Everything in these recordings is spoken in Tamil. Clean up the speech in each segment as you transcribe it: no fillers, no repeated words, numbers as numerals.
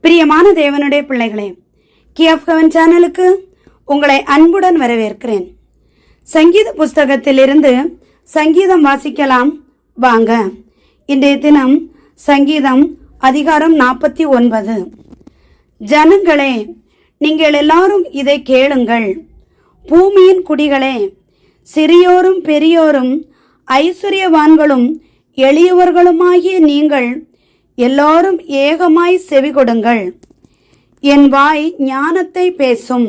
பிரியமான தேவனுடைய பிள்ளைகளே, கீ ஆஃப் ஹெவன் சேனலுக்கு உங்களை அன்புடன் வரவேற்கிறேன். சங்கீத புஸ்தகத்திலிருந்து சங்கீதம் வாசிக்கலாம் வாங்க. இன்றைய தினம் சங்கீதம் அதிகாரம் 49. ஜனங்களே, நீங்கள் எல்லாரும் இதை கேளுங்கள். பூமியின் குடிகளே, சிறியோரும் பெரியோரும் ஐஸ்வர்யவான்களும் எளியவர்களுமாகிய நீங்கள் எல்லாரும் ஏகமாய் செவி கொடுங்கள். என் வாய் ஞானத்தை பேசும்,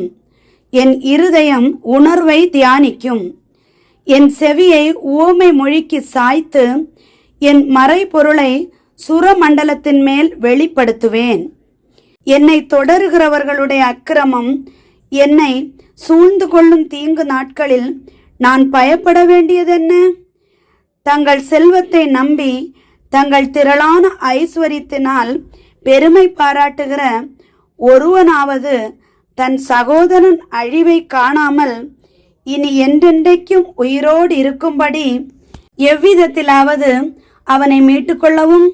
என் இருதயம் உணர்வை தியானிக்கும். என் செவியை உவமை மொழிக்கு சாய்த்து என் மறைபொருளை சுரமண்டலத்தின் மேல் வெளிப்படுத்துவேன். என்னை தொடருகிறவர்களுடைய அக்கிரமம், என்னை சூழ்ந்து கொள்ளும் தீங்கு நாட்களில் நான் பயப்பட வேண்டியதென்ன? தங்கள் செல்வத்தை நம்பி தங்கள் திரளான ஐஸ்வர்யத்தினால் பெருமை பாராட்டுகிற ஒருவனாவது தன் சகோதரன் அழிவை காணாமல் இனி என்றென்றைக்கும் உயிரோடு இருக்கும்படி எவ்விதத்திலாவது அவனை மீட்டுக்கொள்ளவும்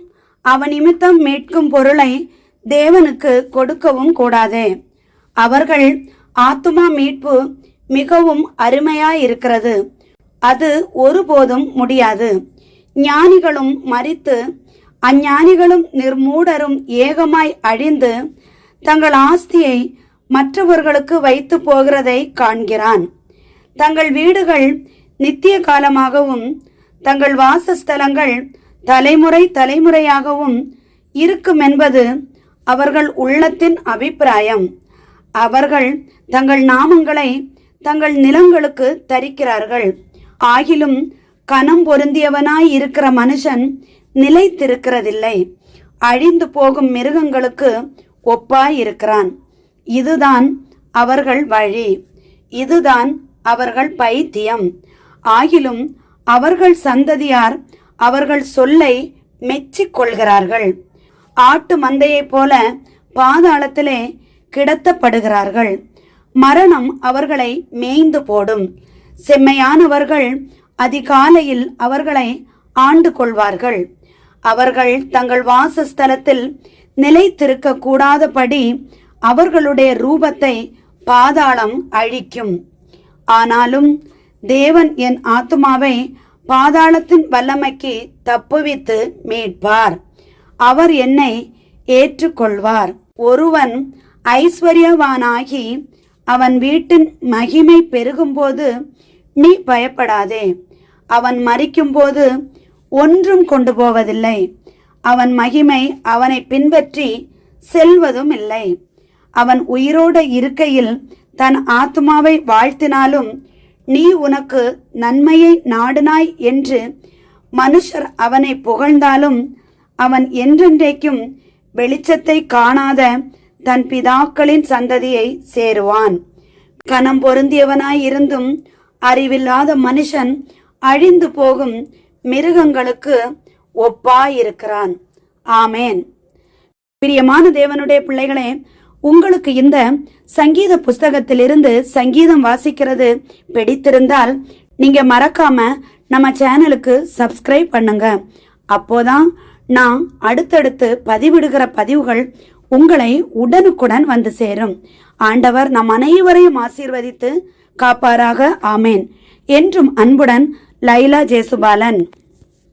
அவன் நிமித்தம் மீட்கும் பொருளை தேவனுக்கு கொடுக்கவும் கூடாதே. அவர்கள் ஆத்துமா மீட்பு மிகவும் அருமையாயிருக்கிறது, அது ஒருபோதும் முடியாது. ஞானிகளும் மரித்து அஞ்ஞானிகளும் நிர்மூடரும் ஏகமாய் அழிந்து தங்கள் ஆஸ்தியை மற்றவர்களுக்கு வைத்து போகிறதை காண்கிறான். தங்கள் வீடுகள் நித்திய காலமாகவும் தங்கள் வாசஸ்தலங்கள் தலைமுறை தலைமுறையாகவும் இருக்கும் என்பது அவர்கள் உள்ளத்தின் அபிப்பிராயம். அவர்கள் தங்கள் நாமங்களை தங்கள் நிலங்களுக்கு தரிக்கிறார்கள். ஆகிலும் கனம் பொருந்தியவனாய் இருக்கிற மனுஷன் நிலைத்திருக்கிறதில்லை, அழிந்து போகும் மிருகங்களுக்கு ஒப்பாய் இருக்கிறான். இதுதான் அவர்கள் வழி, இதுதான் அவர்கள் பைத்தியம். ஆகிலும் அவர்கள் சந்ததியார் அவர்கள் சொல்லை மெச்சிக் கொள்கிறார்கள். ஆட்டு மந்தையைப் போல பாதாளத்திலே கிடத்தப்படுகிறார்கள். மரணம் அவர்களை மேய்ந்து போடும். செம்மையானவர்கள் அதிகாலையில் அவர்களை ஆண்டு கொள்வார்கள். அவர்கள் தங்கள் வாசஸ்தலத்தில் நிலைத்திருக்க கூடாதபடி அவர்களுடைய ரூபத்தை பாதாளம் அழிக்கும். ஆனாலும் தேவன் என் ஆத்துமாவை பாதாளத்தின் வல்லமைக்கு தப்புவித்து மீட்பார். அவர் என்னை ஏற்றுக்கொள்வார். ஒருவன் ஐஸ்வர்யவானாகி அவன் வீட்டின் மகிமை பெருகும்போது நீ பயப்படாதே. அவன் மரிக்கும்போது ஒன்றும் கொண்டு போவதில்லை. அவன் மகிமை அவனை பின்பற்றி செல்வதும் இல்லை. அவன் உயிரோடு இருக்கையில் தன் ஆத்மாவை வாழ்த்தினாலும் நீ உனக்கு நன்மையை நாடினாய் என்று மனுஷர் அவனை புகழ்ந்தாலும் அவன் என்றென்றைக்கும் வெளிச்சத்தை காணாத தன் பிதாக்களின் சந்ததியை சேருவான். கனம் பொருந்தியவனாய் இருந்தும் அறிவில்லாத மனுஷன் அழிந்து போகும் மிருகங்களுக்கு ஒப்பாயிருக்கிறான். ஆமேன். பிரியமான தேவனுடைய பிள்ளைகளே, உங்களுக்கு இந்த சங்கீத புஸ்தகத்திலிருந்து சங்கீதம் வாசிக்கிறது பிடித்திருந்தால் நீங்க மறக்காம நம்ம சேனலுக்கு சப்ஸ்கிரைப் பண்ணுங்க. அப்போதான் நான் அடுத்தடுத்து பதிவிடுகிற பதிவுகள் உங்களை உடனுக்குடன் வந்து சேரும். ஆண்டவர் நம் அனைவரையும் ஆசீர்வதித்து காப்பாராக. ஆமேன். என்றும் அன்புடன் லைலா ஜேசுபாலன்.